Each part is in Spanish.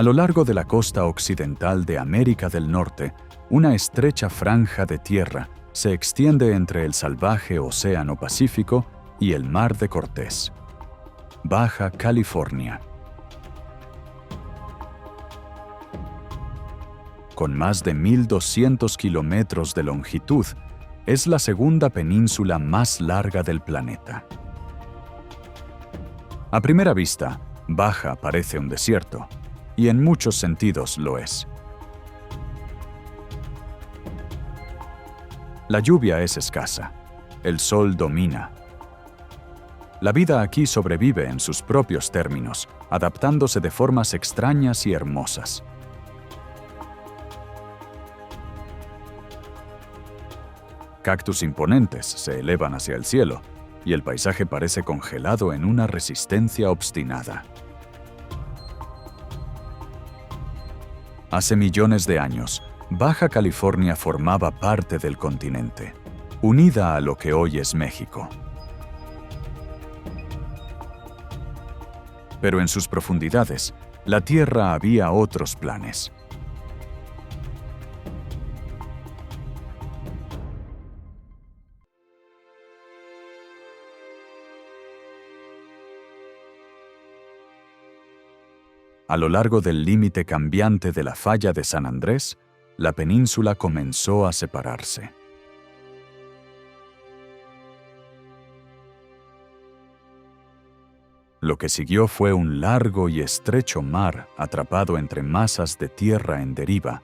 A lo largo de la costa occidental de América del Norte, una estrecha franja de tierra se extiende entre el salvaje Océano Pacífico y el Mar de Cortés. Baja California. Con más de 1.200 kilómetros de longitud, es la segunda península más larga del planeta. A primera vista, Baja parece un desierto, y en muchos sentidos lo es. La lluvia es escasa, el sol domina. La vida aquí sobrevive en sus propios términos, adaptándose de formas extrañas y hermosas. Cactus imponentes se elevan hacia el cielo, y el paisaje parece congelado en una resistencia obstinada. Hace millones de años, Baja California formaba parte del continente, unida a lo que hoy es México. Pero en sus profundidades, la Tierra había otros planes. A lo largo del límite cambiante de la falla de San Andrés, la península comenzó a separarse. Lo que siguió fue un largo y estrecho mar atrapado entre masas de tierra en deriva.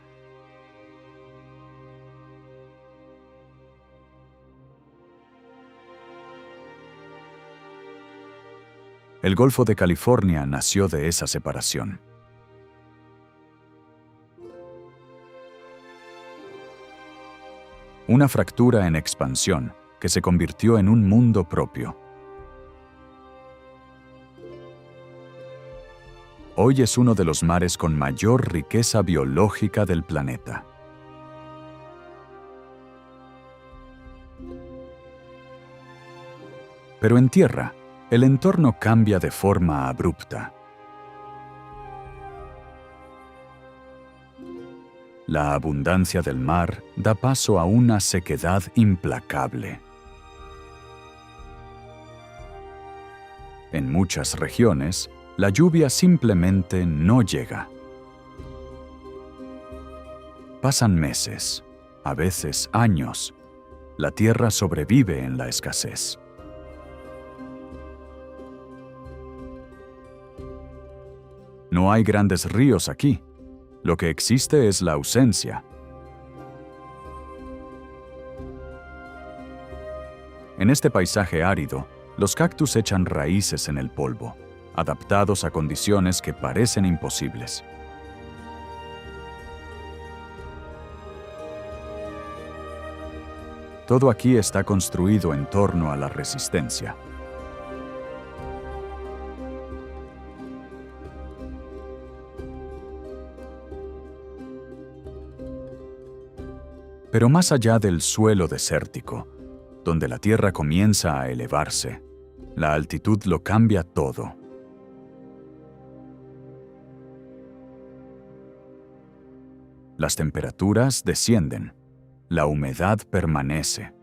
El Golfo de California nació de esa separación. Una fractura en expansión que se convirtió en un mundo propio. Hoy es uno de los mares con mayor riqueza biológica del planeta. Pero en tierra, el entorno cambia de forma abrupta. La abundancia del mar da paso a una sequedad implacable. En muchas regiones, la lluvia simplemente no llega. Pasan meses, a veces años. La tierra sobrevive en la escasez. No hay grandes ríos aquí. Lo que existe es la ausencia. En este paisaje árido, los cactus echan raíces en el polvo, adaptados a condiciones que parecen imposibles. Todo aquí está construido en torno a la resistencia. Pero más allá del suelo desértico, donde la tierra comienza a elevarse, la altitud lo cambia todo. Las temperaturas descienden, la humedad permanece.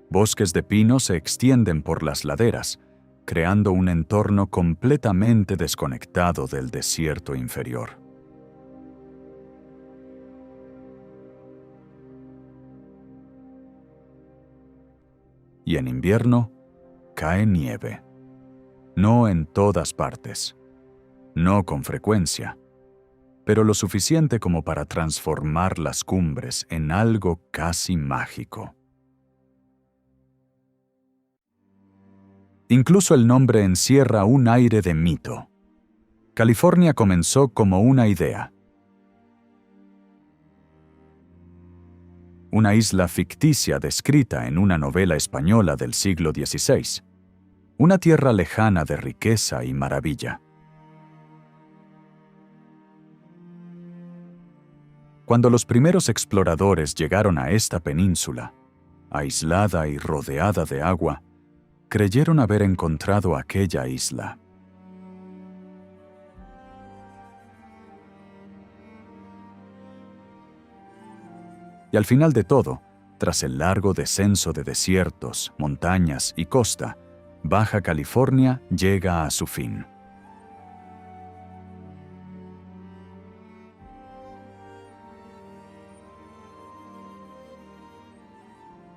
Bosques de pino se extienden por las laderas, creando un entorno completamente desconectado del desierto inferior. Y en invierno, cae nieve. No en todas partes, no con frecuencia, pero lo suficiente como para transformar las cumbres en algo casi mágico. Incluso el nombre encierra un aire de mito. California comenzó como una idea. Una isla ficticia descrita en una novela española del siglo XVI. Una tierra lejana de riqueza y maravilla. Cuando los primeros exploradores llegaron a esta península, aislada y rodeada de agua, creyeron haber encontrado aquella isla. Y al final de todo, tras el largo descenso de desiertos, montañas y costa, Baja California llega a su fin.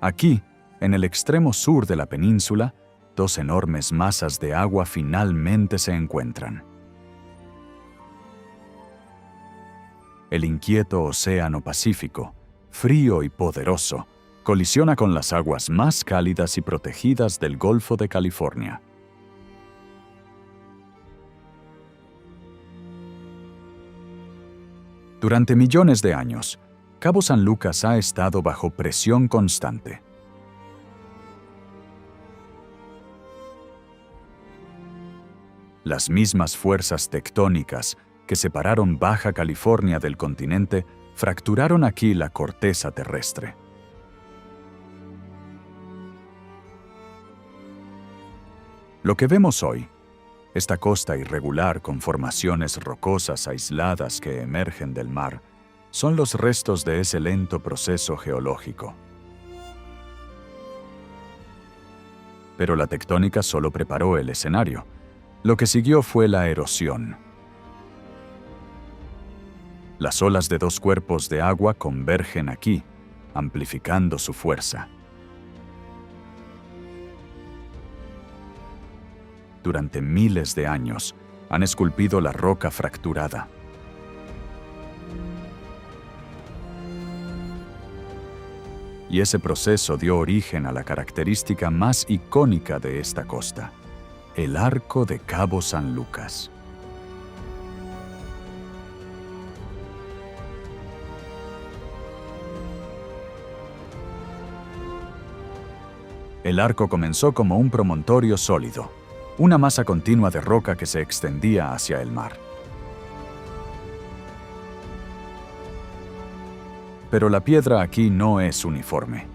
Aquí, en el extremo sur de la península, dos enormes masas de agua finalmente se encuentran. El inquieto Océano Pacífico, frío y poderoso, colisiona con las aguas más cálidas y protegidas del Golfo de California. Durante millones de años, Cabo San Lucas ha estado bajo presión constante. Las mismas fuerzas tectónicas que separaron Baja California del continente fracturaron aquí la corteza terrestre. Lo que vemos hoy, esta costa irregular con formaciones rocosas aisladas que emergen del mar, son los restos de ese lento proceso geológico. Pero la tectónica solo preparó el escenario. Lo que siguió fue la erosión. Las olas de dos cuerpos de agua convergen aquí, amplificando su fuerza. Durante miles de años, han esculpido la roca fracturada. Y ese proceso dio origen a la característica más icónica de esta costa, el Arco de Cabo San Lucas. El arco comenzó como un promontorio sólido, una masa continua de roca que se extendía hacia el mar. Pero la piedra aquí no es uniforme.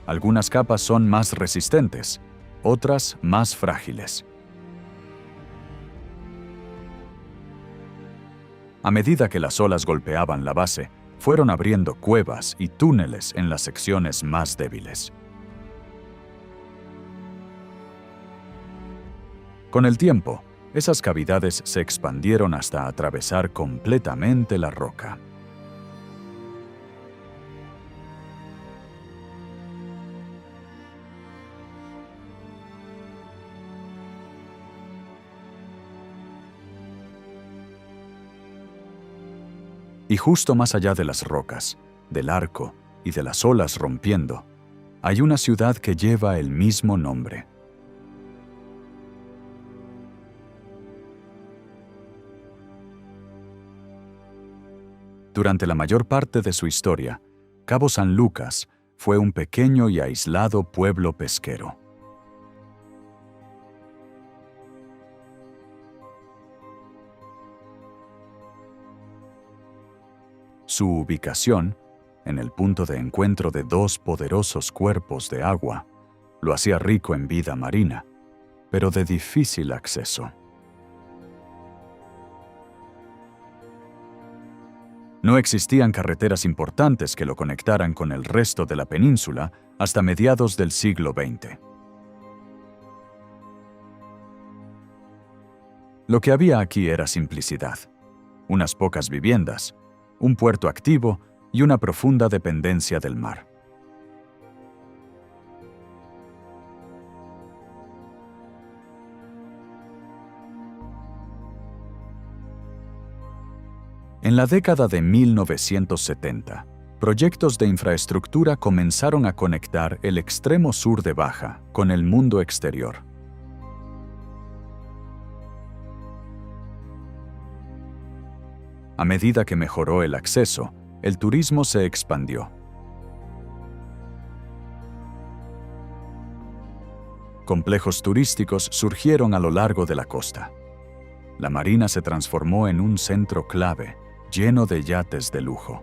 Algunas capas son más resistentes, otras más frágiles. A medida que las olas golpeaban la base, fueron abriendo cuevas y túneles en las secciones más débiles. Con el tiempo, esas cavidades se expandieron hasta atravesar completamente la roca. Y justo más allá de las rocas, del arco y de las olas rompiendo, hay una ciudad que lleva el mismo nombre. Durante la mayor parte de su historia, Cabo San Lucas fue un pequeño y aislado pueblo pesquero. Su ubicación, en el punto de encuentro de dos poderosos cuerpos de agua, lo hacía rico en vida marina, pero de difícil acceso. No existían carreteras importantes que lo conectaran con el resto de la península hasta mediados del siglo XX. Lo que había aquí era simplicidad, unas pocas viviendas, un puerto activo y una profunda dependencia del mar. En la década de 1970, proyectos de infraestructura comenzaron a conectar el extremo sur de Baja con el mundo exterior. A medida que mejoró el acceso, el turismo se expandió. Complejos turísticos surgieron a lo largo de la costa. La marina se transformó en un centro clave, lleno de yates de lujo.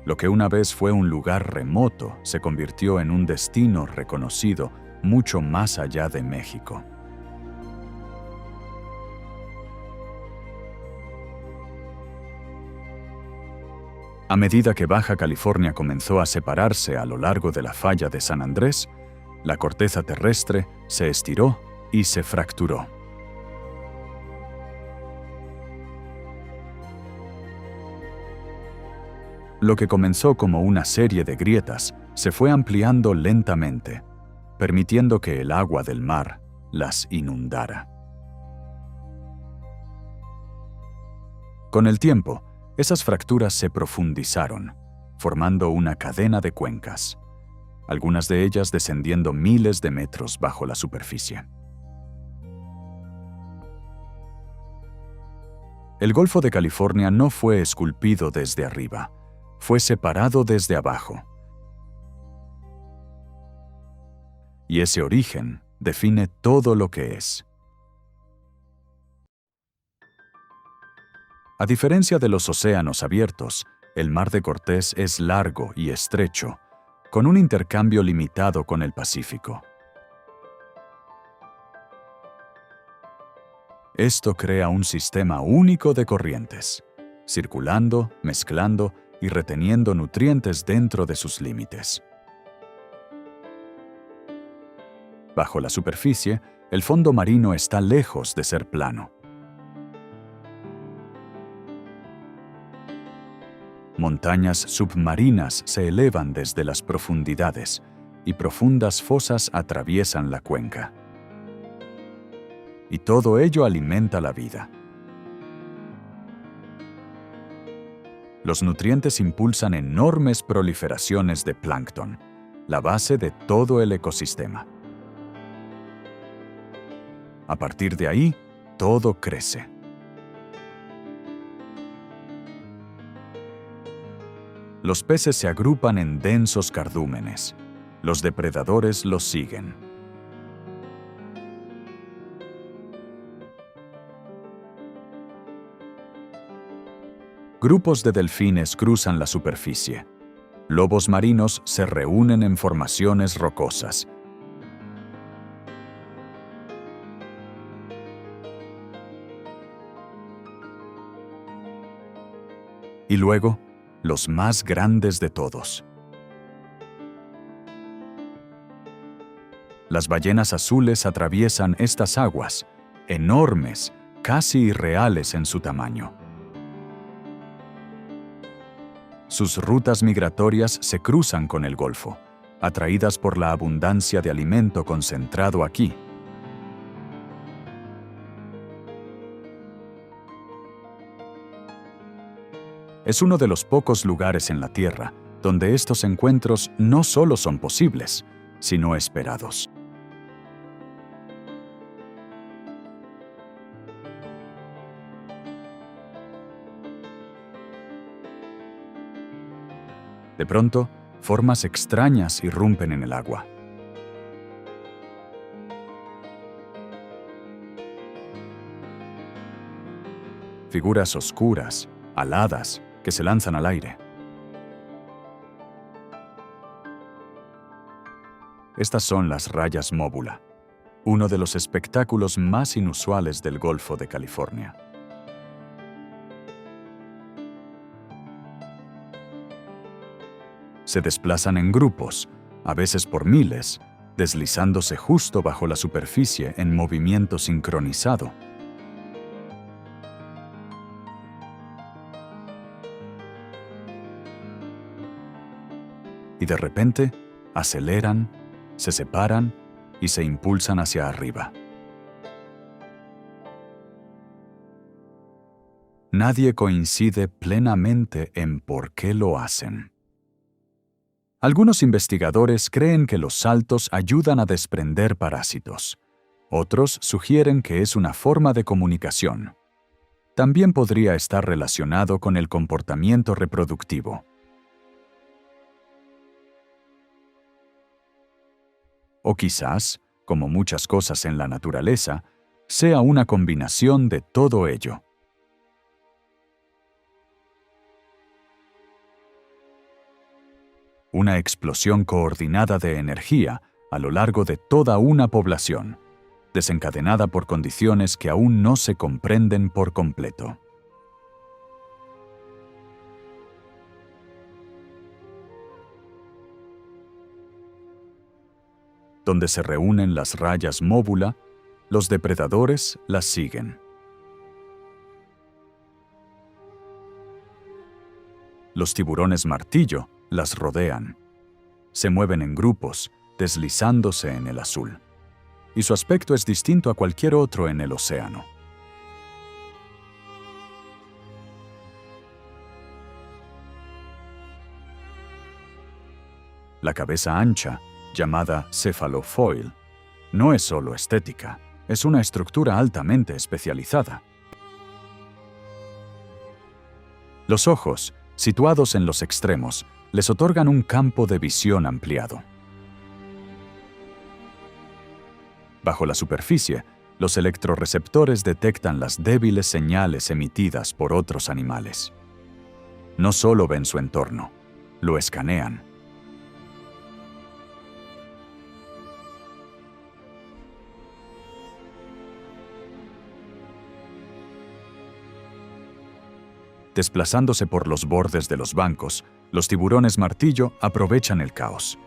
Lo que una vez fue un lugar remoto se convirtió en un destino reconocido mucho más allá de México. A medida que Baja California comenzó a separarse a lo largo de la falla de San Andrés, la corteza terrestre se estiró y se fracturó. Lo que comenzó como una serie de grietas se fue ampliando lentamente, permitiendo que el agua del mar las inundara. Con el tiempo, esas fracturas se profundizaron, formando una cadena de cuencas, algunas de ellas descendiendo miles de metros bajo la superficie. El Golfo de California no fue esculpido desde arriba, fue separado desde abajo. Y ese origen define todo lo que es. A diferencia de los océanos abiertos, el Mar de Cortés es largo y estrecho, con un intercambio limitado con el Pacífico. Esto crea un sistema único de corrientes, circulando, mezclando y reteniendo nutrientes dentro de sus límites. Bajo la superficie, el fondo marino está lejos de ser plano. Montañas submarinas se elevan desde las profundidades y profundas fosas atraviesan la cuenca. Y todo ello alimenta la vida. Los nutrientes impulsan enormes proliferaciones de plancton, la base de todo el ecosistema. A partir de ahí, todo crece. Los peces se agrupan en densos cardúmenes. Los depredadores los siguen. Grupos de delfines cruzan la superficie. Lobos marinos se reúnen en formaciones rocosas. Y luego, los más grandes de todos. Las ballenas azules atraviesan estas aguas, enormes, casi irreales en su tamaño. Sus rutas migratorias se cruzan con el Golfo, atraídas por la abundancia de alimento concentrado aquí. Es uno de los pocos lugares en la Tierra donde estos encuentros no solo son posibles, sino esperados. De pronto, formas extrañas irrumpen en el agua. Figuras oscuras, aladas, que se lanzan al aire. Estas son las rayas móvula, uno de los espectáculos más inusuales del Golfo de California. Se desplazan en grupos, a veces por miles, deslizándose justo bajo la superficie en movimiento sincronizado. Y de repente, aceleran, se separan y se impulsan hacia arriba. Nadie coincide plenamente en por qué lo hacen. Algunos investigadores creen que los saltos ayudan a desprender parásitos. Otros sugieren que es una forma de comunicación. También podría estar relacionado con el comportamiento reproductivo. O quizás, como muchas cosas en la naturaleza, sea una combinación de todo ello. Una explosión coordinada de energía a lo largo de toda una población, desencadenada por condiciones que aún no se comprenden por completo. donde se reúnen las rayas móvula, los depredadores las siguen. Los tiburones martillo las rodean. Se mueven en grupos, deslizándose en el azul. Y su aspecto es distinto a cualquier otro en el océano. La cabeza ancha, llamada cephalofoil, no es solo estética, es una estructura altamente especializada. Los ojos, situados en los extremos, les otorgan un campo de visión ampliado. Bajo la superficie, los electroreceptores detectan las débiles señales emitidas por otros animales. No solo ven su entorno, lo escanean. Desplazándose por los bordes de los bancos, los tiburones martillo aprovechan el caos.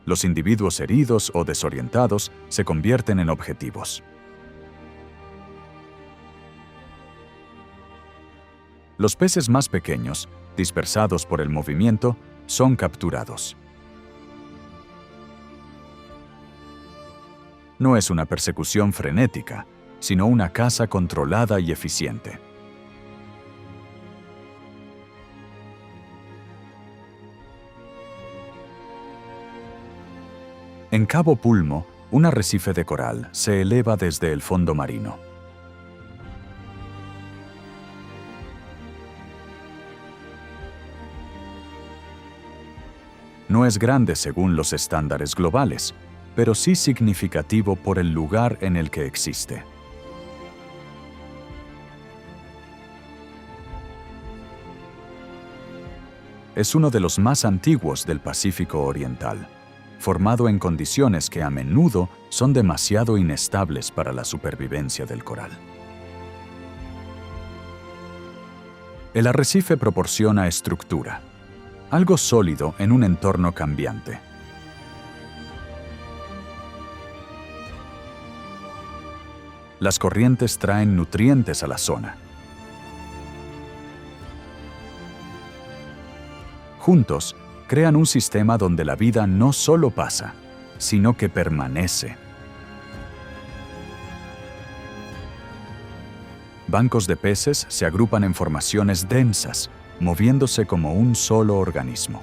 Los individuos heridos o desorientados se convierten en objetivos. Los peces más pequeños, dispersados por el movimiento, son capturados. No es una persecución frenética, sino una caza controlada y eficiente. En Cabo Pulmo, un arrecife de coral se eleva desde el fondo marino. No es grande según los estándares globales, pero sí significativo por el lugar en el que existe. Es uno de los más antiguos del Pacífico Oriental, formado en condiciones que a menudo son demasiado inestables para la supervivencia del coral. El arrecife proporciona estructura, algo sólido en un entorno cambiante. Las corrientes traen nutrientes a la zona. Juntos, crean un sistema donde la vida no solo pasa, sino que permanece. Bancos de peces se agrupan en formaciones densas, moviéndose como un solo organismo.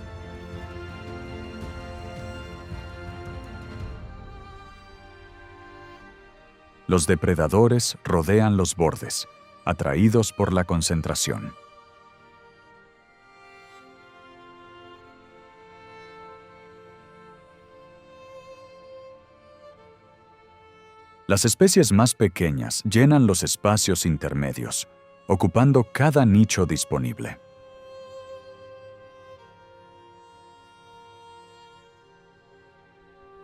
Los depredadores rodean los bordes, atraídos por la concentración. Las especies más pequeñas llenan los espacios intermedios, ocupando cada nicho disponible.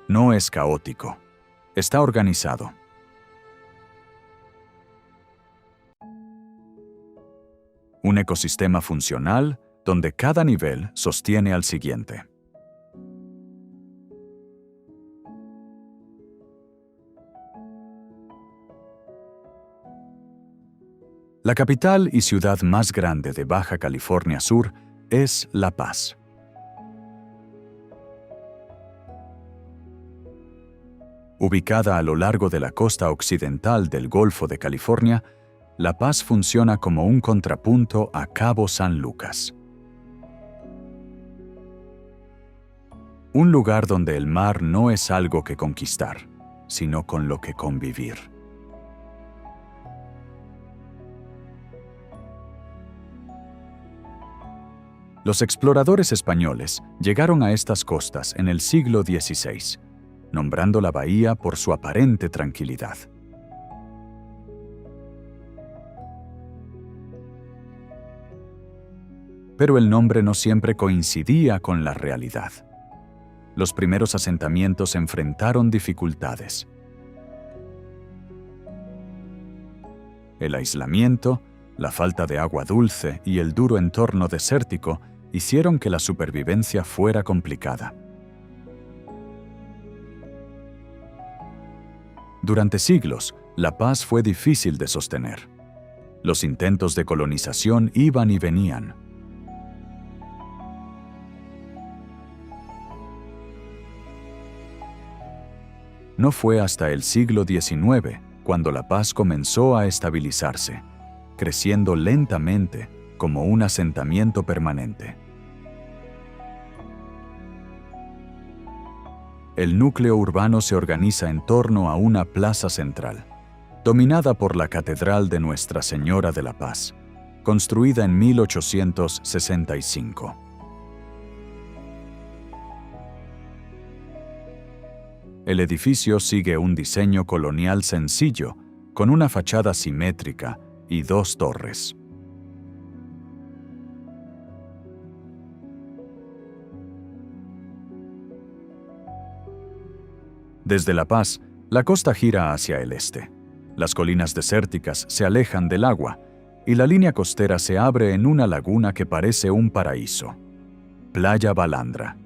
No es caótico, está organizado. Un ecosistema funcional donde cada nivel sostiene al siguiente. La capital y ciudad más grande de Baja California Sur es La Paz. Ubicada a lo largo de la costa occidental del Golfo de California, La Paz funciona como un contrapunto a Cabo San Lucas. Un lugar donde el mar no es algo que conquistar, sino con lo que convivir. Los exploradores españoles llegaron a estas costas en el siglo XVI, nombrando la bahía por su aparente tranquilidad. Pero el nombre no siempre coincidía con la realidad. Los primeros asentamientos enfrentaron dificultades. El aislamiento, La falta de agua dulce y el duro entorno desértico hicieron que la supervivencia fuera complicada. Durante siglos, La Paz fue difícil de sostener. Los intentos de colonización iban y venían. No fue hasta el siglo XIX cuando La Paz comenzó a estabilizarse, creciendo lentamente como un asentamiento permanente. El núcleo urbano se organiza en torno a una plaza central, dominada por la Catedral de Nuestra Señora de la Paz, construida en 1865. El edificio sigue un diseño colonial sencillo, con una fachada simétrica y 2 torres. Desde La Paz, la costa gira hacia el este. Las colinas desérticas se alejan del agua y la línea costera se abre en una laguna que parece un paraíso. Playa Balandra.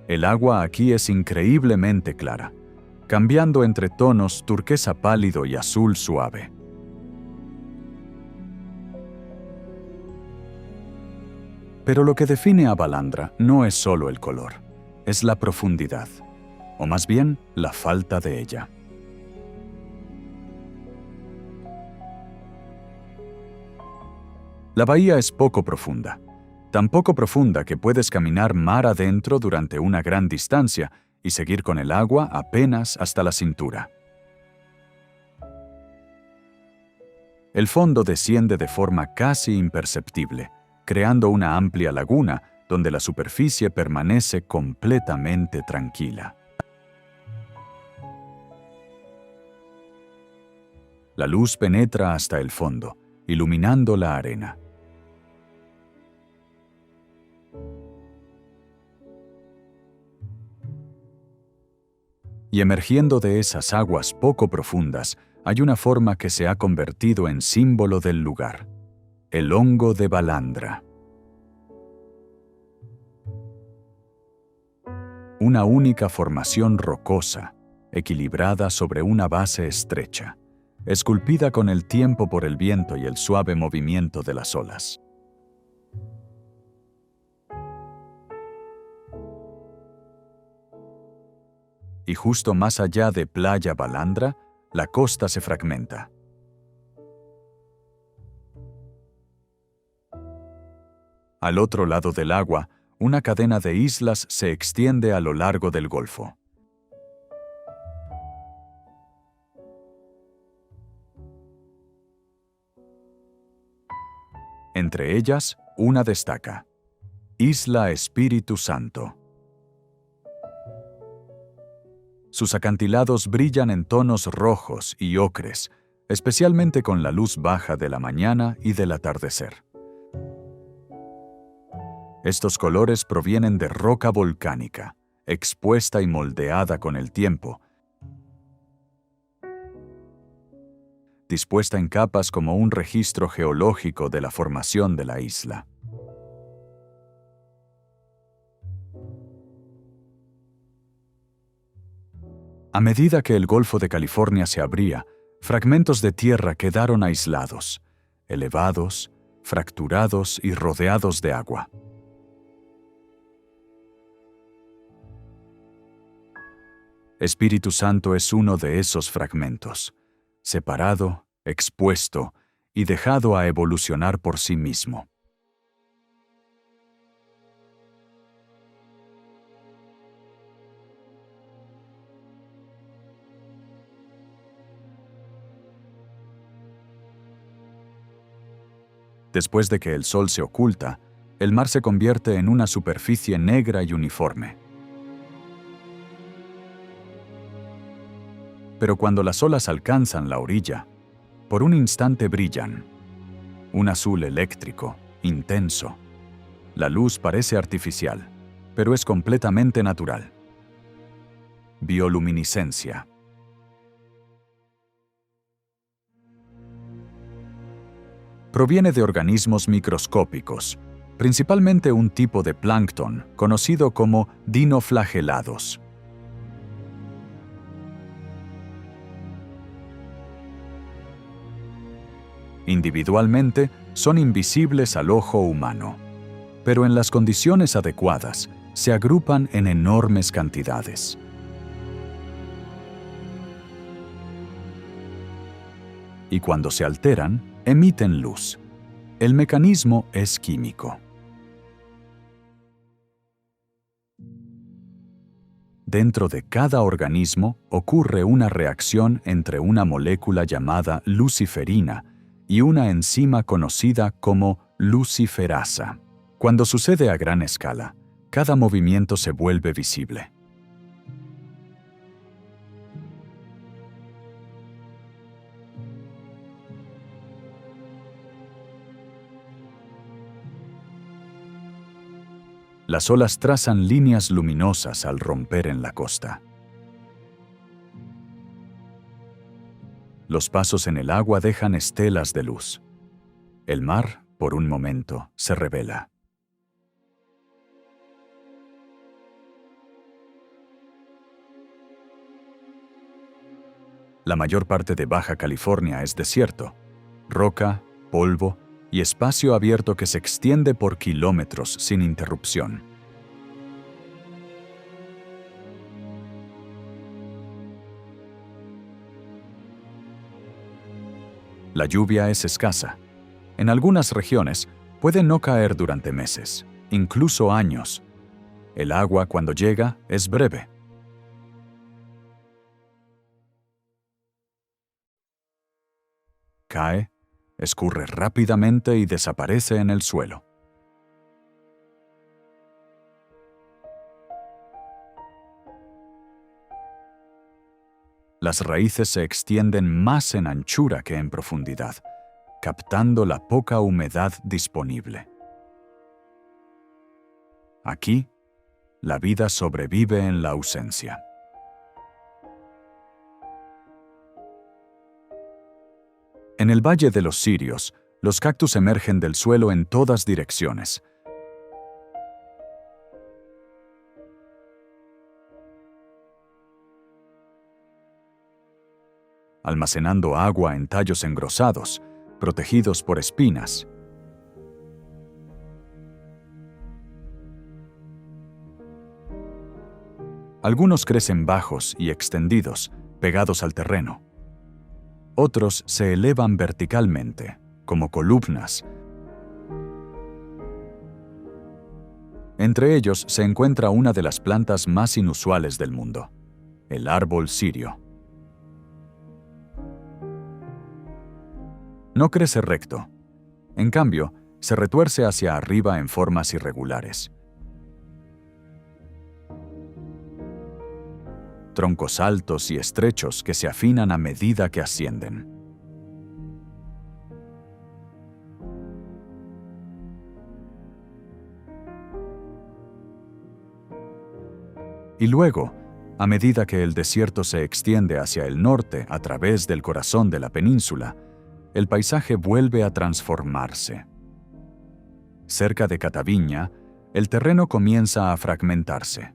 El agua aquí es increíblemente clara, cambiando entre tonos turquesa pálido y azul suave. Pero lo que define a Balandra no es solo el color, es la profundidad, o más bien la falta de ella. La bahía es poco profunda, tan poco profunda que puedes caminar mar adentro durante una gran distancia y seguir con el agua apenas hasta la cintura. El fondo desciende de forma casi imperceptible, creando una amplia laguna donde la superficie permanece completamente tranquila. La luz penetra hasta el fondo, iluminando la arena. Y emergiendo de esas aguas poco profundas, hay una forma que se ha convertido en símbolo del lugar: el hongo de Balandra. Una única formación rocosa, equilibrada sobre una base estrecha, esculpida con el tiempo por el viento y el suave movimiento de las olas. Y justo más allá de Playa Balandra, la costa se fragmenta. Al otro lado del agua, una cadena de islas se extiende a lo largo del golfo. Entre ellas, una destaca: Isla Espíritu Santo. Sus acantilados brillan en tonos rojos y ocres, especialmente con la luz baja de la mañana y del atardecer. Estos colores provienen de roca volcánica, expuesta y moldeada con el tiempo, dispuesta en capas como un registro geológico de la formación de la isla. A medida que el Golfo de California se abría, fragmentos de tierra quedaron aislados, elevados, fracturados y rodeados de agua. Espíritu Santo es uno de esos fragmentos, separado, expuesto y dejado a evolucionar por sí mismo. Después de que el sol se oculta, el mar se convierte en una superficie negra y uniforme. Pero cuando las olas alcanzan la orilla, por un instante brillan. Un azul eléctrico, intenso. La luz parece artificial, pero es completamente natural. bioluminiscencia. Proviene de organismos microscópicos, principalmente un tipo de plancton conocido como dinoflagelados. Individualmente, son invisibles al ojo humano, pero en las condiciones adecuadas, se agrupan en enormes cantidades. Y cuando se alteran, emiten luz. El mecanismo es químico. Dentro de cada organismo ocurre una reacción entre una molécula llamada luciferina y una enzima conocida como luciferasa. Cuando sucede a gran escala, cada movimiento se vuelve visible. Las olas trazan líneas luminosas al romper en la costa. Los pasos en el agua dejan estelas de luz. El mar, por un momento, se revela. La mayor parte de Baja California es desierto, roca, polvo y espacio abierto que se extiende por kilómetros sin interrupción. La lluvia es escasa. En algunas regiones puede no caer durante meses, incluso años. El agua, cuando llega, es breve. Cae, escurre rápidamente y desaparece en el suelo. Las raíces se extienden más en anchura que en profundidad, captando la poca humedad disponible. Aquí, la vida sobrevive en la ausencia. En el Valle de los Cirios, los cactus emergen del suelo en todas direcciones. Almacenando agua en tallos engrosados, protegidos por espinas. Algunos crecen bajos y extendidos, pegados al terreno. Otros se elevan verticalmente, como columnas. Entre ellos se encuentra una de las plantas más inusuales del mundo, el árbol cirio. No crece recto. En cambio, se retuerce hacia arriba en formas irregulares. Troncos altos y estrechos que se afinan a medida que ascienden. Y luego, a medida que el desierto se extiende hacia el norte a través del corazón de la península, el paisaje vuelve a transformarse. Cerca de Cataviña, el terreno comienza a fragmentarse.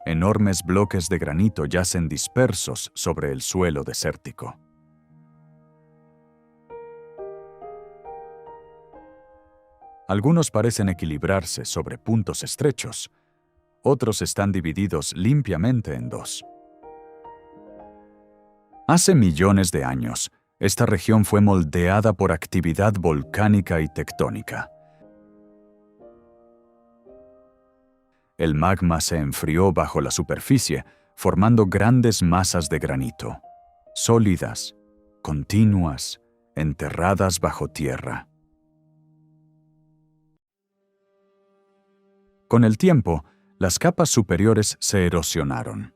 Enormes bloques de granito yacen dispersos sobre el suelo desértico. Algunos parecen equilibrarse sobre puntos estrechos, otros están divididos limpiamente en dos. Hace millones de años, esta región fue moldeada por actividad volcánica y tectónica. El magma se enfrió bajo la superficie, formando grandes masas de granito, sólidas, continuas, enterradas bajo tierra. Con el tiempo, las capas superiores se erosionaron.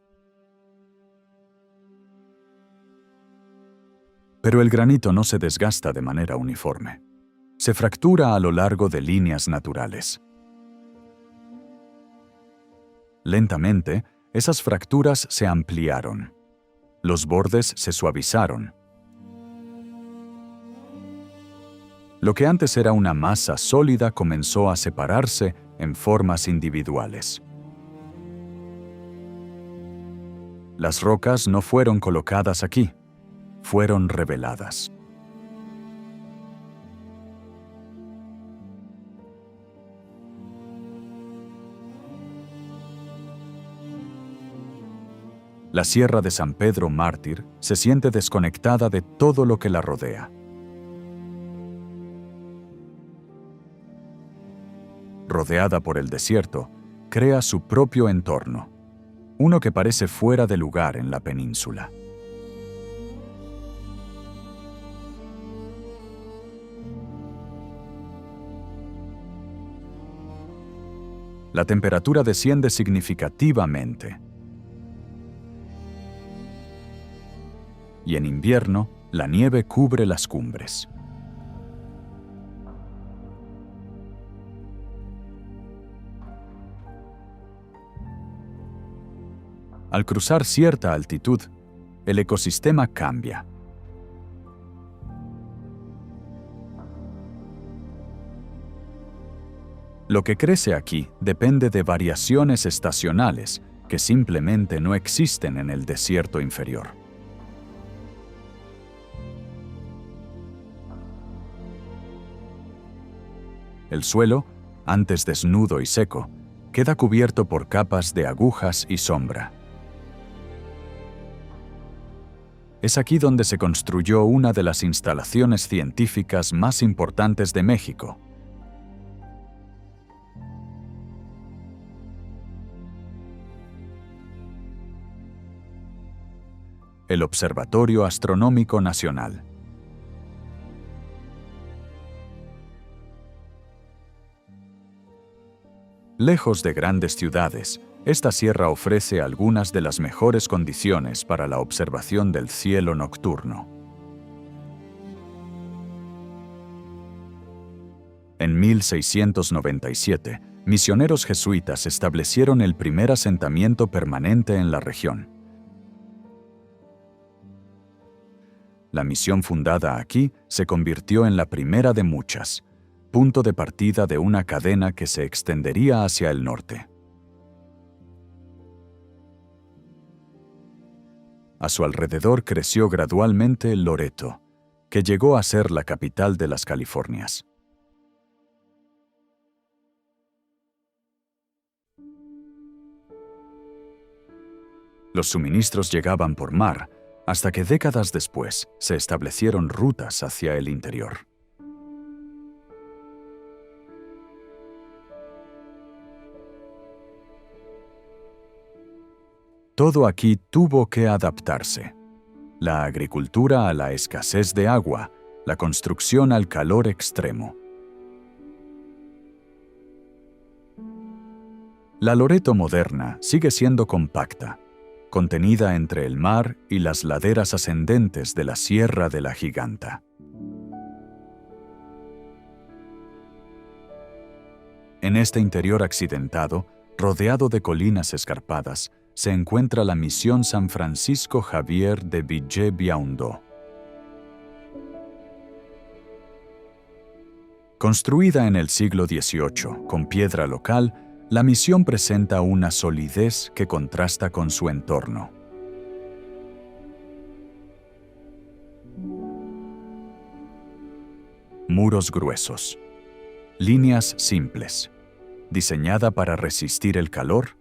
Pero el granito no se desgasta de manera uniforme. Se fractura a lo largo de líneas naturales. Lentamente, esas fracturas se ampliaron. Los bordes se suavizaron. Lo que antes era una masa sólida comenzó a separarse en formas individuales. Las rocas no fueron colocadas aquí, fueron reveladas. La Sierra de San Pedro Mártir se siente desconectada de todo lo que la rodea. Rodeada por el desierto, crea su propio entorno, uno que parece fuera de lugar en la península. La temperatura desciende significativamente. Y en invierno, la nieve cubre las cumbres. Al cruzar cierta altitud, el ecosistema cambia. Lo que crece aquí depende de variaciones estacionales que simplemente no existen en el desierto inferior. El suelo, antes desnudo y seco, queda cubierto por capas de agujas y sombra. Es aquí donde se construyó una de las instalaciones científicas más importantes de México. El Observatorio Astronómico Nacional. Lejos de grandes ciudades, esta sierra ofrece algunas de las mejores condiciones para la observación del cielo nocturno. En 1697, misioneros jesuitas establecieron el primer asentamiento permanente en la región. La misión fundada aquí se convirtió en la primera de muchas, punto de partida de una cadena que se extendería hacia el norte. A su alrededor creció gradualmente Loreto, que llegó a ser la capital de las Californias. Los suministros llegaban por mar, hasta que décadas después se establecieron rutas hacia el interior. Todo aquí tuvo que adaptarse. La agricultura a la escasez de agua, la construcción al calor extremo. La Loreto moderna sigue siendo compacta, contenida entre el mar y las laderas ascendentes de la Sierra de la Giganta. En este interior accidentado, rodeado de colinas escarpadas, se encuentra la Misión San Francisco Javier de Villers-Byaundó. Construida en el siglo XVIII con piedra local, la misión presenta una solidez que contrasta con su entorno. Muros gruesos. Líneas simples. Diseñada para resistir el calor,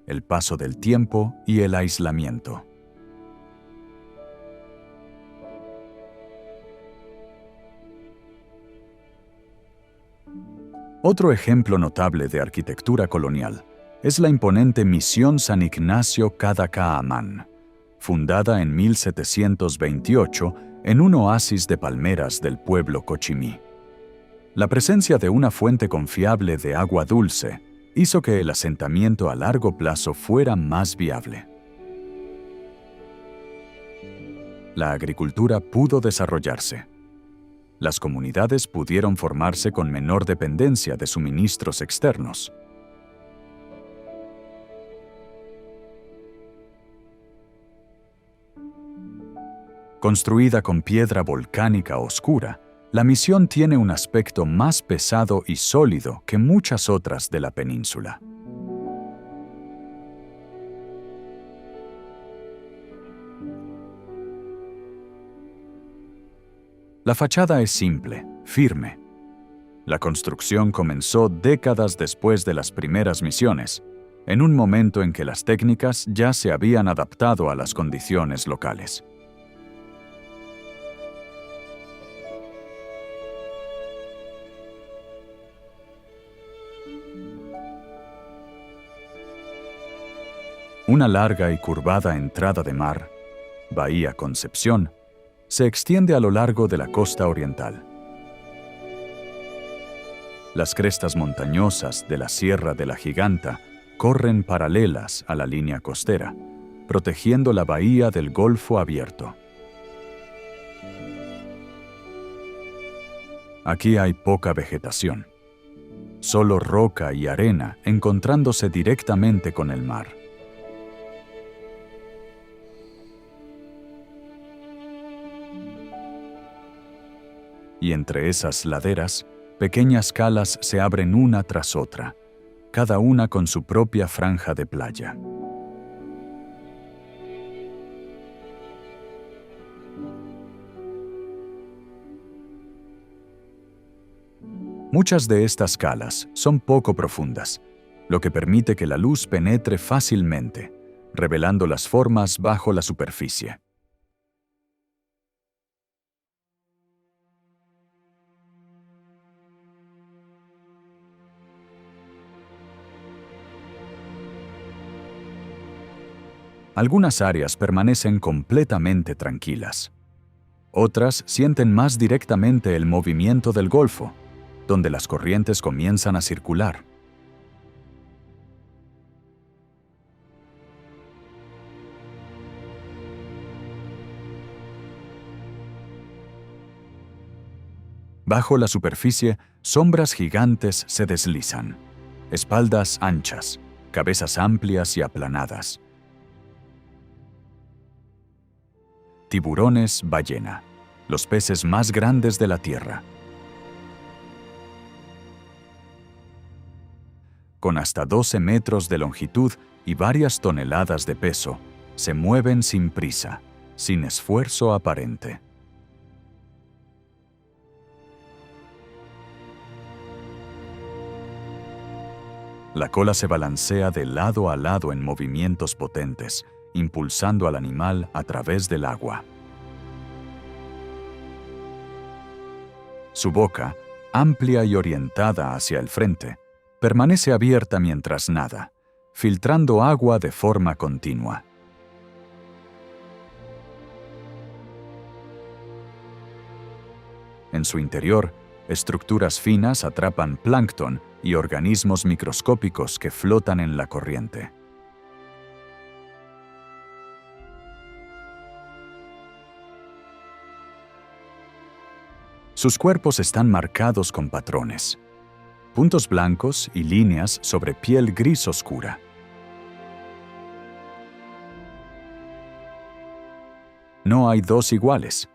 el paso del tiempo y el aislamiento. Otro ejemplo notable de arquitectura colonial es la imponente Misión San Ignacio Cadacaamán, fundada en 1728 en un oasis de palmeras del pueblo Cochimí. La presencia de una fuente confiable de agua dulce hizo que el asentamiento a largo plazo fuera más viable. La agricultura pudo desarrollarse. Las comunidades pudieron formarse con menor dependencia de suministros externos. Construida con piedra volcánica oscura, la misión tiene un aspecto más pesado y sólido que muchas otras de la península. La fachada es simple, firme. La construcción comenzó décadas después de las primeras misiones, en un momento en que las técnicas ya se habían adaptado a las condiciones locales. Una larga y curvada entrada de mar, Bahía Concepción, se extiende a lo largo de la costa oriental. Las crestas montañosas de la Sierra de la Giganta corren paralelas a la línea costera, protegiendo la bahía del Golfo Abierto. Aquí hay poca vegetación, solo roca y arena encontrándose directamente con el mar. Y entre esas laderas, pequeñas calas se abren una tras otra, cada una con su propia franja de playa. Muchas de estas calas son poco profundas, lo que permite que la luz penetre fácilmente, revelando las formas bajo la superficie. Algunas áreas permanecen completamente tranquilas. Otras sienten más directamente el movimiento del Golfo, donde las corrientes comienzan a circular. Bajo la superficie, sombras gigantes se deslizan, espaldas anchas, cabezas amplias y aplanadas. Tiburones ballena, los peces más grandes de la Tierra. Con hasta 12 metros de longitud y varias toneladas de peso, se mueven sin prisa, sin esfuerzo aparente. La cola se balancea de lado a lado en movimientos potentes, impulsando al animal a través del agua. Su boca, amplia y orientada hacia el frente, permanece abierta mientras nada, filtrando agua de forma continua. En su interior, estructuras finas atrapan plancton y organismos microscópicos que flotan en la corriente. Sus cuerpos están marcados con patrones, puntos blancos y líneas sobre piel gris oscura. No hay dos iguales.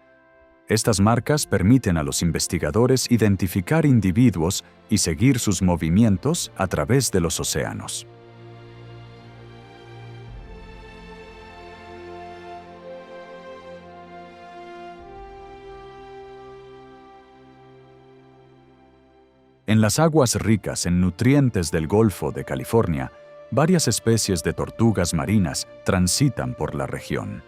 Estas marcas permiten a los investigadores identificar individuos y seguir sus movimientos a través de los océanos. En las aguas ricas en nutrientes del Golfo de California, varias especies de tortugas marinas transitan por la región.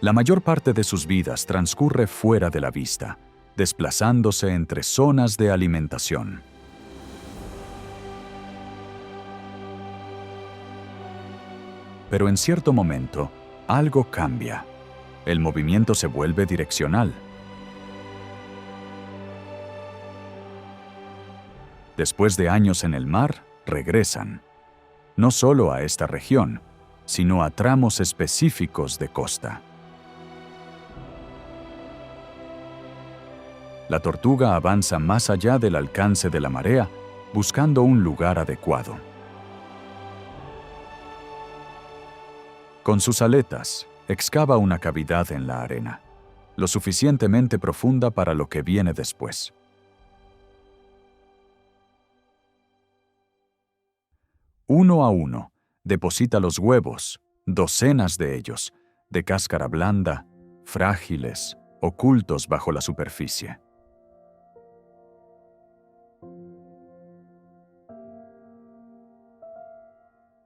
La mayor parte de sus vidas transcurre fuera de la vista, desplazándose entre zonas de alimentación. Pero en cierto momento, algo cambia. El movimiento se vuelve direccional. Después de años en el mar, regresan, no solo a esta región, sino a tramos específicos de costa. La tortuga avanza más allá del alcance de la marea, buscando un lugar adecuado. Con sus aletas, excava una cavidad en la arena, lo suficientemente profunda para lo que viene después. Uno a uno, deposita los huevos, docenas de ellos, de cáscara blanda, frágiles, ocultos bajo la superficie.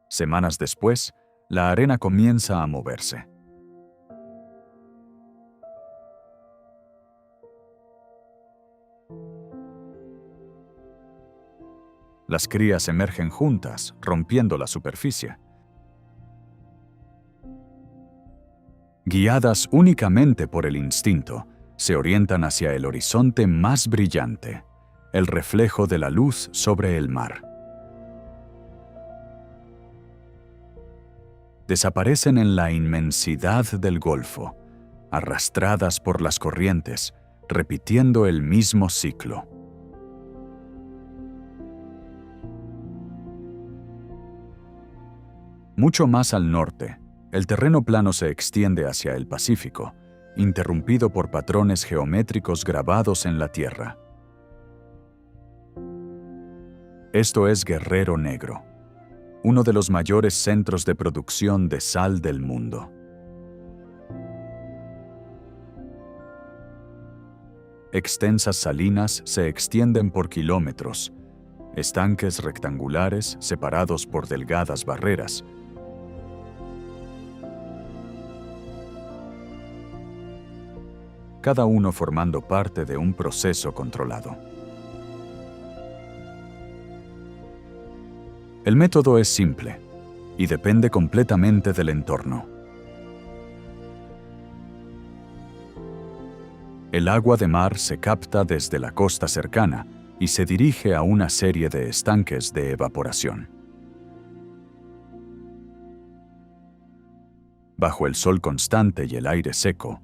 Semanas después, la arena comienza a moverse. Las crías emergen juntas, rompiendo la superficie. Guiadas únicamente por el instinto, se orientan hacia el horizonte más brillante, el reflejo de la luz sobre el mar. Desaparecen en la inmensidad del golfo, arrastradas por las corrientes, repitiendo el mismo ciclo. Mucho más al norte, el terreno plano se extiende hacia el Pacífico, interrumpido por patrones geométricos grabados en la tierra. Esto es Guerrero Negro, uno de los mayores centros de producción de sal del mundo. Extensas salinas se extienden por kilómetros, estanques rectangulares separados por delgadas barreras. Cada uno formando parte de un proceso controlado. El método es simple y depende completamente del entorno. El agua de mar se capta desde la costa cercana y se dirige a una serie de estanques de evaporación. Bajo el sol constante y el aire seco,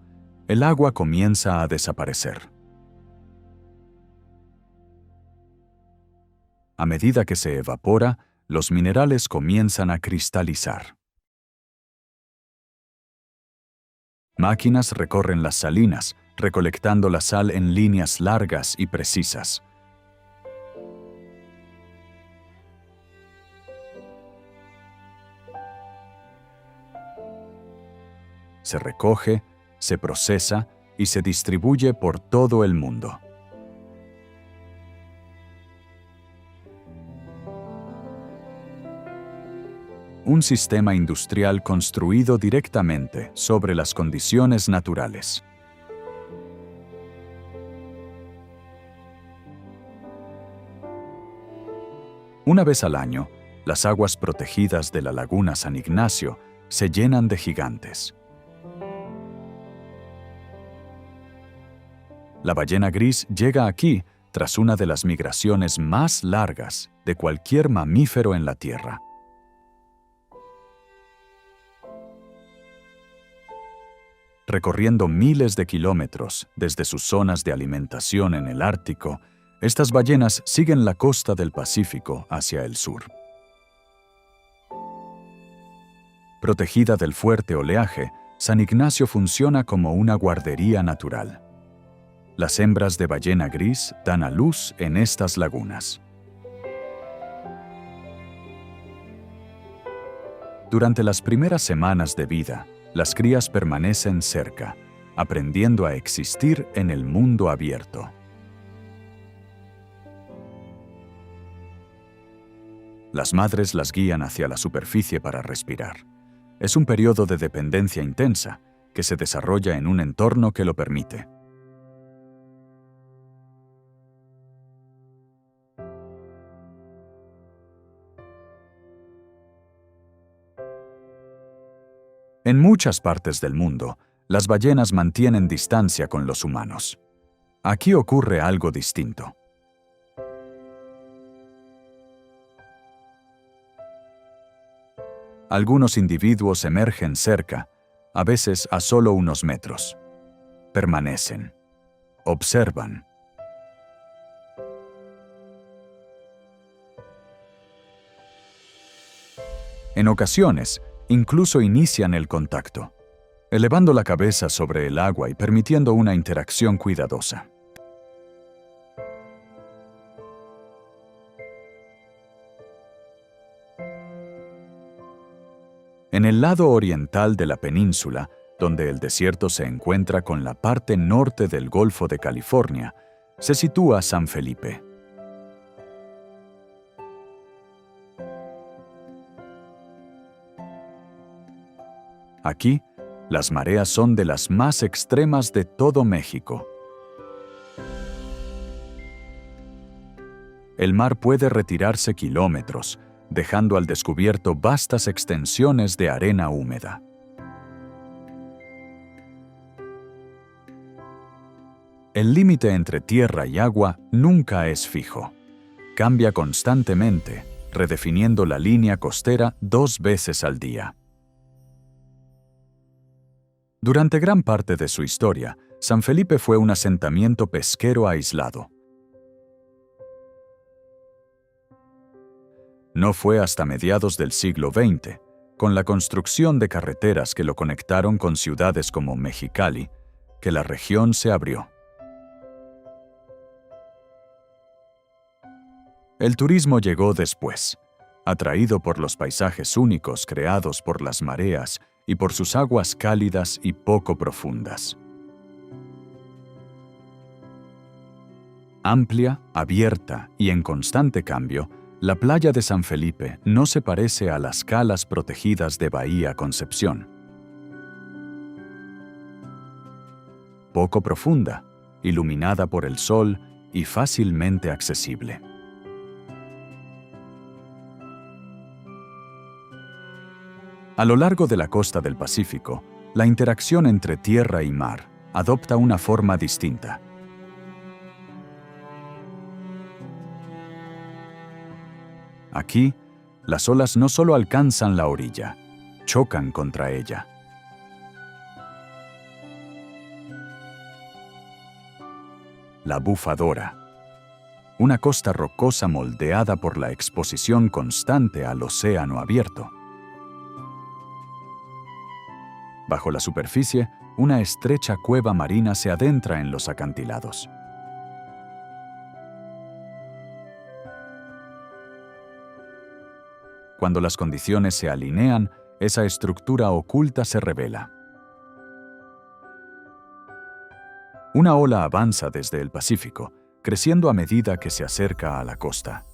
el agua comienza a desaparecer. A medida que se evapora, los minerales comienzan a cristalizar. Máquinas recorren las salinas, recolectando la sal en líneas largas y precisas. Se recoge, se procesa y se distribuye por todo el mundo. Un sistema industrial construido directamente sobre las condiciones naturales. Una vez al año, las aguas protegidas de la laguna San Ignacio se llenan de gigantes. La ballena gris llega aquí tras una de las migraciones más largas de cualquier mamífero en la Tierra. Recorriendo miles de kilómetros desde sus zonas de alimentación en el Ártico, estas ballenas siguen la costa del Pacífico hacia el sur. Protegida del fuerte oleaje, San Ignacio funciona como una guardería natural. Las hembras de ballena gris dan a luz en estas lagunas. Durante las primeras semanas de vida, las crías permanecen cerca, aprendiendo a existir en el mundo abierto. Las madres las guían hacia la superficie para respirar. Es un periodo de dependencia intensa que se desarrolla en un entorno que lo permite. En muchas partes del mundo, las ballenas mantienen distancia con los humanos. Aquí ocurre algo distinto. Algunos individuos emergen cerca, a veces a solo unos metros. Permanecen. Observan. En ocasiones, incluso inician el contacto, elevando la cabeza sobre el agua y permitiendo una interacción cuidadosa. En el lado oriental de la península, donde el desierto se encuentra con la parte norte del Golfo de California, se sitúa San Felipe. Aquí, las mareas son de las más extremas de todo México. El mar puede retirarse kilómetros, dejando al descubierto vastas extensiones de arena húmeda. El límite entre tierra y agua nunca es fijo. Cambia constantemente, redefiniendo la línea costera 2 veces al día. Durante gran parte de su historia, San Felipe fue un asentamiento pesquero aislado. No fue hasta mediados del siglo XX, con la construcción de carreteras que lo conectaron con ciudades como Mexicali, que la región se abrió. El turismo llegó después, atraído por los paisajes únicos creados por las mareas y por sus aguas cálidas y poco profundas. Amplia, abierta y en constante cambio, la playa de San Felipe no se parece a las calas protegidas de Bahía Concepción. Poco profunda, iluminada por el sol y fácilmente accesible. A lo largo de la costa del Pacífico, la interacción entre tierra y mar adopta una forma distinta. Aquí, las olas no solo alcanzan la orilla, chocan contra ella. La Bufadora, una costa rocosa moldeada por la exposición constante al océano abierto. Bajo la superficie, una estrecha cueva marina se adentra en los acantilados. Cuando las condiciones se alinean, esa estructura oculta se revela. Una ola avanza desde el Pacífico, creciendo a medida que se acerca a la costa.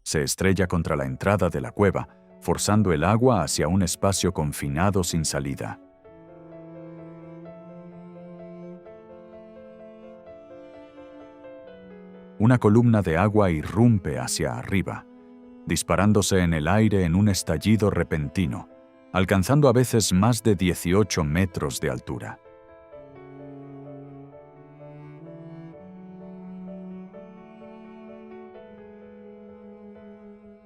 Se estrella contra la entrada de la cueva, forzando el agua hacia un espacio confinado sin salida. Una columna de agua irrumpe hacia arriba, disparándose en el aire en un estallido repentino, alcanzando a veces más de 18 metros de altura.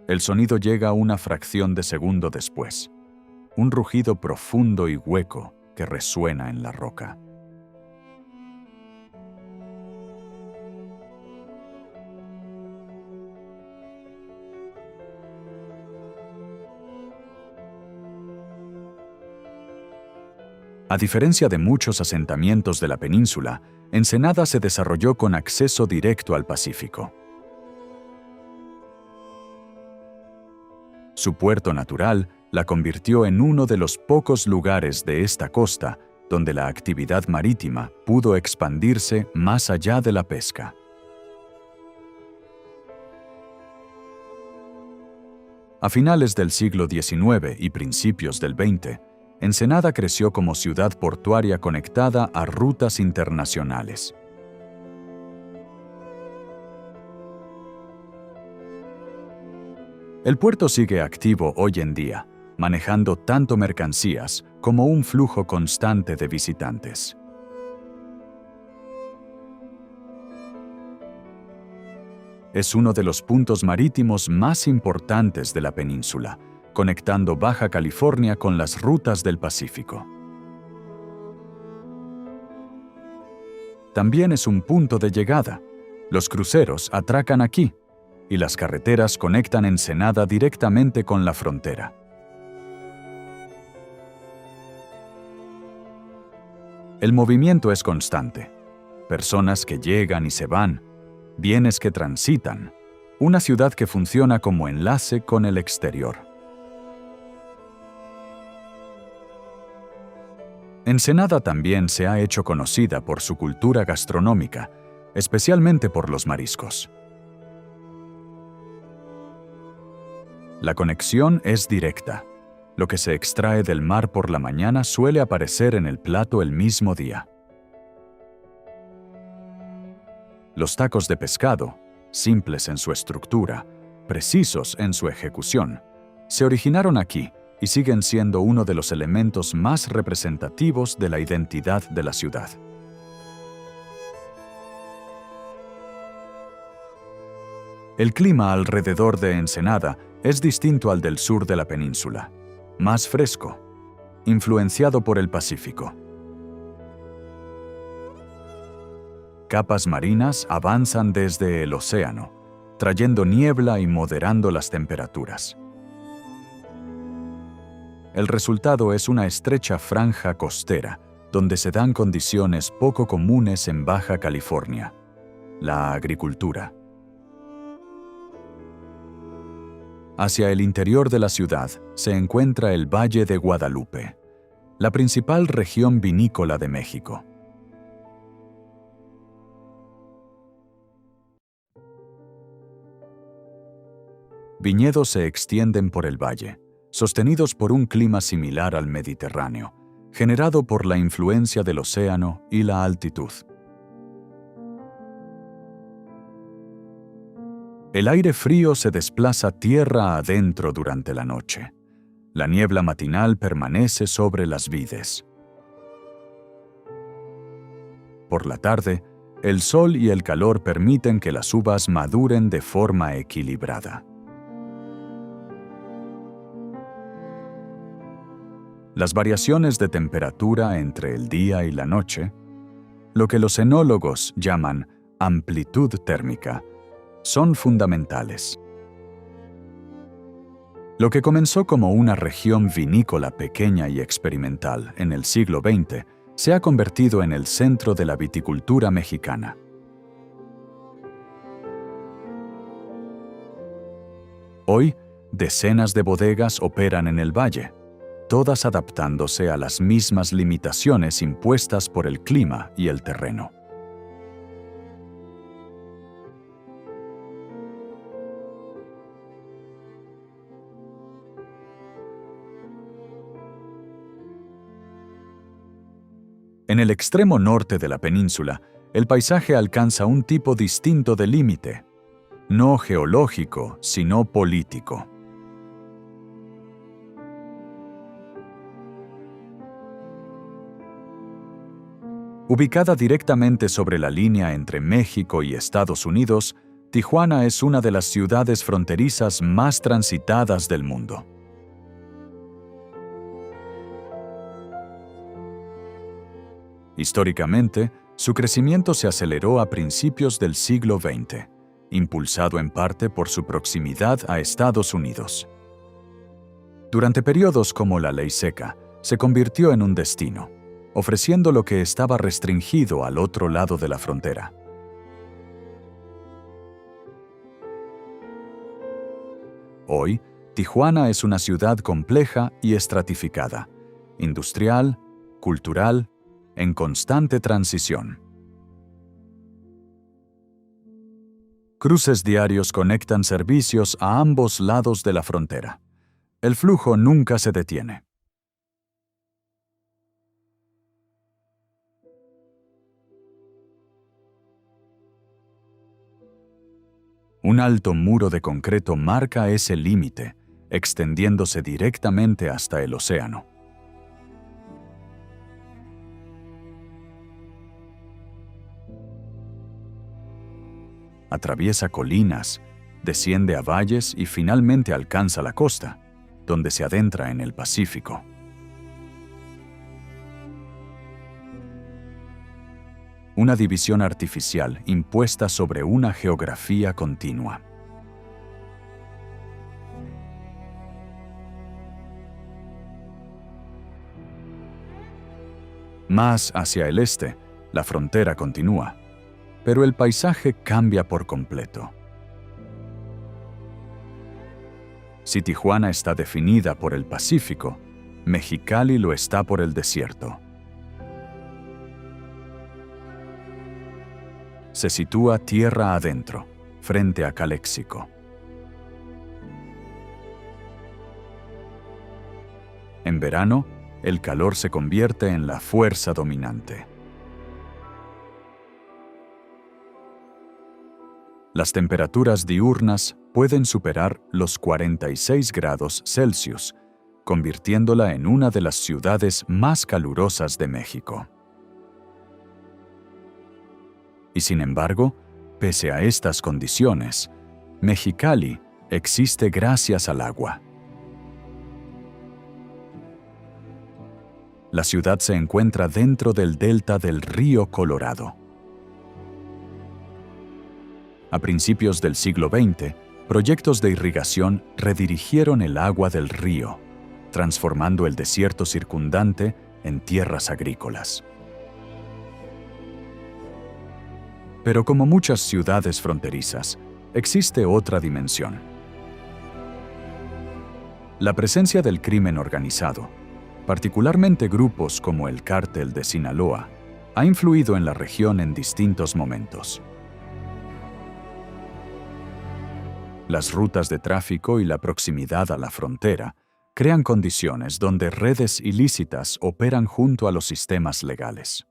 El sonido llega una fracción de segundo después, un rugido profundo y hueco que resuena en la roca. A diferencia de muchos asentamientos de la península, Ensenada se desarrolló con acceso directo al Pacífico. Su puerto natural la convirtió en uno de los pocos lugares de esta costa donde la actividad marítima pudo expandirse más allá de la pesca. A finales del siglo XIX y principios del XX, Ensenada creció como ciudad portuaria conectada a rutas internacionales. El puerto sigue activo hoy en día, manejando tanto mercancías como un flujo constante de visitantes. Es uno de los puntos marítimos más importantes de la península, conectando Baja California con las rutas del Pacífico. También es un punto de llegada. Los cruceros atracan aquí, y las carreteras conectan Ensenada directamente con la frontera. El movimiento es constante. Personas que llegan y se van, bienes que transitan, una ciudad que funciona como enlace con el exterior. Ensenada también se ha hecho conocida por su cultura gastronómica, especialmente por los mariscos. La conexión es directa. Lo que se extrae del mar por la mañana suele aparecer en el plato el mismo día. Los tacos de pescado, simples en su estructura, precisos en su ejecución, se originaron aquí y siguen siendo uno de los elementos más representativos de la identidad de la ciudad. El clima alrededor de Ensenada es distinto al del sur de la península, más fresco, influenciado por el Pacífico. Capas marinas avanzan desde el océano, trayendo niebla y moderando las temperaturas. El resultado es una estrecha franja costera, donde se dan condiciones poco comunes en Baja California: la agricultura. Hacia el interior de la ciudad se encuentra el Valle de Guadalupe, la principal región vinícola de México. Viñedos se extienden por el valle, sostenidos por un clima similar al Mediterráneo, generado por la influencia del océano y la altitud. El aire frío se desplaza tierra adentro durante la noche. La niebla matinal permanece sobre las vides. Por la tarde, el sol y el calor permiten que las uvas maduren de forma equilibrada. Las variaciones de temperatura entre el día y la noche, lo que los enólogos llaman amplitud térmica, son fundamentales. Lo que comenzó como una región vinícola pequeña y experimental en el siglo XX se ha convertido en el centro de la viticultura mexicana. Hoy, decenas de bodegas operan en el valle, todas adaptándose a las mismas limitaciones impuestas por el clima y el terreno. En el extremo norte de la península, el paisaje alcanza un tipo distinto de límite, no geológico, sino político. Ubicada directamente sobre la línea entre México y Estados Unidos, Tijuana es una de las ciudades fronterizas más transitadas del mundo. Históricamente, su crecimiento se aceleró a principios del siglo XX, impulsado en parte por su proximidad a Estados Unidos. Durante periodos como la Ley Seca, se convirtió en un destino, ofreciendo lo que estaba restringido al otro lado de la frontera. Hoy, Tijuana es una ciudad compleja y estratificada, industrial, cultural, en constante transición. Cruces diarios conectan servicios a ambos lados de la frontera. El flujo nunca se detiene. Un alto muro de concreto marca ese límite, extendiéndose directamente hasta el océano. Atraviesa colinas, desciende a valles y finalmente alcanza la costa, donde se adentra en el Pacífico. Una división artificial impuesta sobre una geografía continua. Más hacia el este, la frontera continúa, pero el paisaje cambia por completo. Si Tijuana está definida por el Pacífico, Mexicali lo está por el desierto. Se sitúa tierra adentro, frente a Caléxico. En verano, el calor se convierte en la fuerza dominante. Las temperaturas diurnas pueden superar los 46 grados Celsius, convirtiéndola en una de las ciudades más calurosas de México. Y sin embargo, pese a estas condiciones, Mexicali existe gracias al agua. La ciudad se encuentra dentro del delta del río Colorado. A principios del siglo XX, proyectos de irrigación redirigieron el agua del río, transformando el desierto circundante en tierras agrícolas. Pero como muchas ciudades fronterizas, existe otra dimensión. La presencia del crimen organizado, particularmente grupos como el Cártel de Sinaloa, ha influido en la región en distintos momentos. Las rutas de tráfico y la proximidad a la frontera crean condiciones donde redes ilícitas operan junto a los sistemas legales.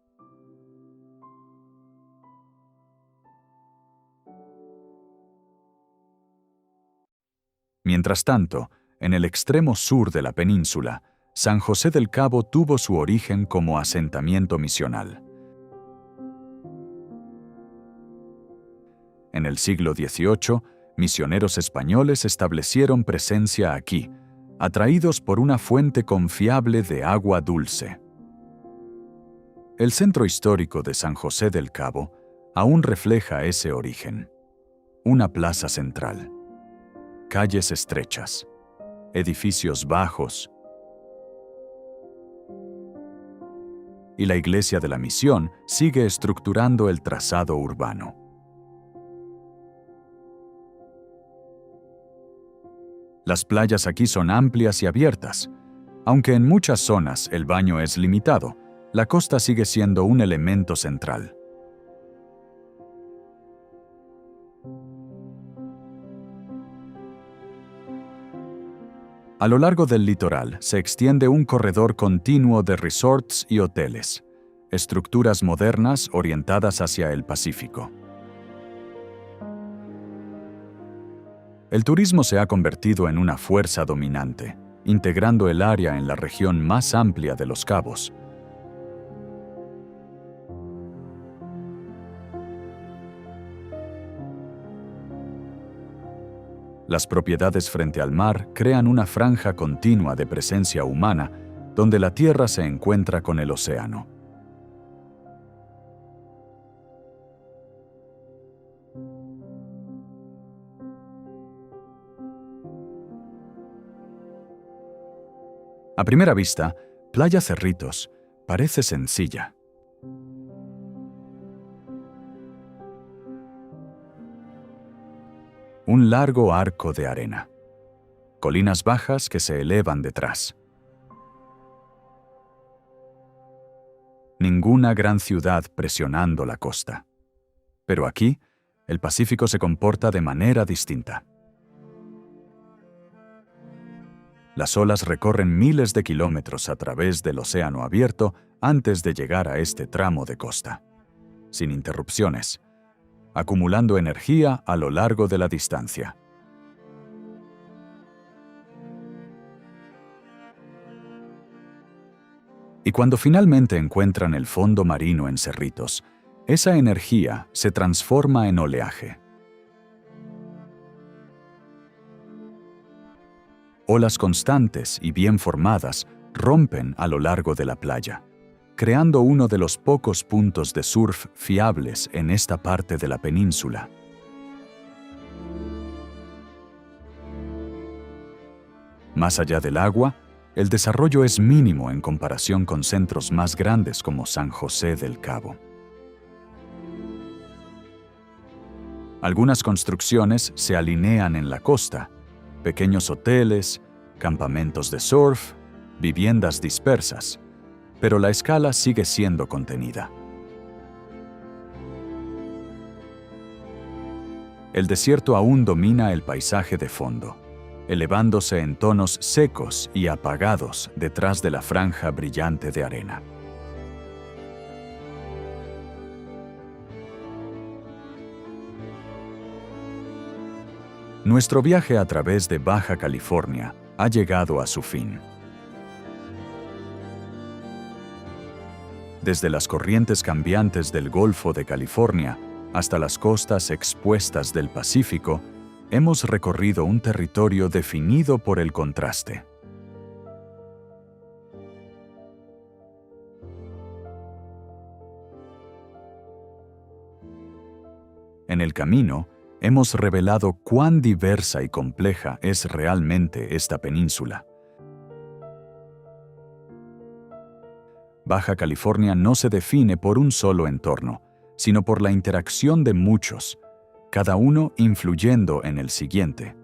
Mientras tanto, en el extremo sur de la península, San José del Cabo tuvo su origen como asentamiento misional. En el siglo XVIII, misioneros españoles establecieron presencia aquí, atraídos por una fuente confiable de agua dulce. El centro histórico de San José del Cabo aún refleja ese origen. Una plaza central, calles estrechas, edificios bajos, y la iglesia de la misión sigue estructurando el trazado urbano. Las playas aquí son amplias y abiertas. Aunque en muchas zonas el baño es limitado, la costa sigue siendo un elemento central. A lo largo del litoral se extiende un corredor continuo de resorts y hoteles, estructuras modernas orientadas hacia el Pacífico. El turismo se ha convertido en una fuerza dominante, integrando el área en la región más amplia de Los Cabos. Las propiedades frente al mar crean una franja continua de presencia humana, donde la tierra se encuentra con el océano. A primera vista, Playa Cerritos parece sencilla. Un largo arco de arena. Colinas bajas que se elevan detrás. Ninguna gran ciudad presionando la costa. Pero aquí, el Pacífico se comporta de manera distinta. Las olas recorren miles de kilómetros a través del océano abierto antes de llegar a este tramo de costa, sin interrupciones, acumulando energía a lo largo de la distancia. Y cuando finalmente encuentran el fondo marino en Cerritos, esa energía se transforma en oleaje. Olas constantes y bien formadas rompen a lo largo de la playa, creando uno de los pocos puntos de surf fiables en esta parte de la península. Más allá del agua, el desarrollo es mínimo en comparación con centros más grandes como San José del Cabo. Algunas construcciones se alinean en la costa, pequeños hoteles, campamentos de surf, viviendas dispersas, pero la escala sigue siendo contenida. El desierto aún domina el paisaje de fondo, elevándose en tonos secos y apagados detrás de la franja brillante de arena. Nuestro viaje a través de Baja California ha llegado a su fin. Desde las corrientes cambiantes del Golfo de California hasta las costas expuestas del Pacífico, hemos recorrido un territorio definido por el contraste. En el camino, hemos revelado cuán diversa y compleja es realmente esta península. Baja California no se define por un solo entorno, sino por la interacción de muchos, cada uno influyendo en el siguiente.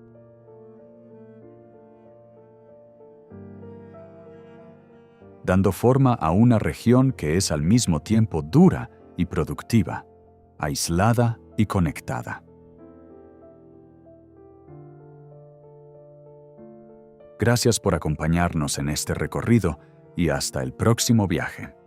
Dando forma a una región que es al mismo tiempo dura y productiva, aislada y conectada. Gracias por acompañarnos en este recorrido y hasta el próximo viaje.